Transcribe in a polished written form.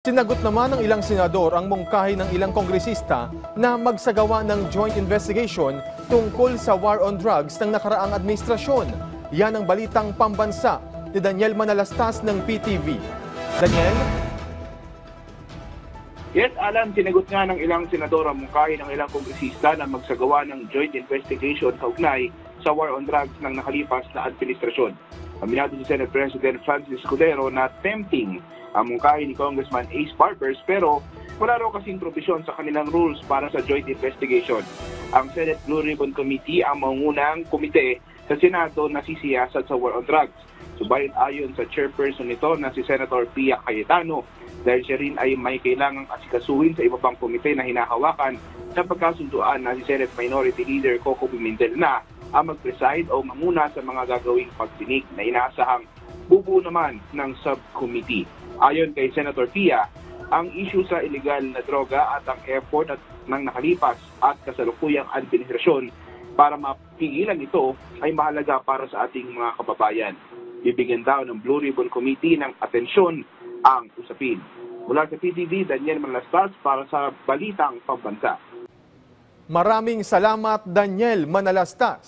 Sinagot naman ng ilang senador ang mungkahi ng ilang kongresista na magsagawa ng joint investigation tungkol sa war on drugs ng nakaraang administrasyon. Yan ang balitang pambansa ni Daniel Manalastas ng PTV. Daniel? Yes, Alan, sinagot nga ng ilang senador ang mungkahi ng ilang kongresista na magsagawa ng joint investigation kaugnay sa war on drugs ng nakalipas na administrasyon. Aminado si Senate President Francis Escudero na tempting ang mungkahi ni Congressman Ace Barbers pero wala raw kasing probisyon sa kanilang rules para sa joint investigation. Ang Senate Blue Ribbon Committee ang mangunang komite sa Senado na sisiyasat sa war on drugs. Subalit ayon sa chairperson nito na si Senator Pia Cayetano, dahil siya rin ay may kailangang asikasuhin sa iba pang komite na hinahawakan sa pagkasunduan na si Senate Minority Leader Coco Pimentel na ang mag-preside o manguna sa mga gagawing pagdinig na inaasahang bubuo naman ng subcommittee. Ayon kay Senator Pia, ang issue sa illegal na droga at ang effort ng nakalipas at kasalukuyang administrasyon para mapigilan ito ay mahalaga para sa ating mga kababayan. Bibigyan daw ng Blue Ribbon Committee ng atensyon ang usapin. Mula sa PTV, Daniel Manalastas para sa Balitang Pambansa. Maraming salamat, Daniel Manalastas.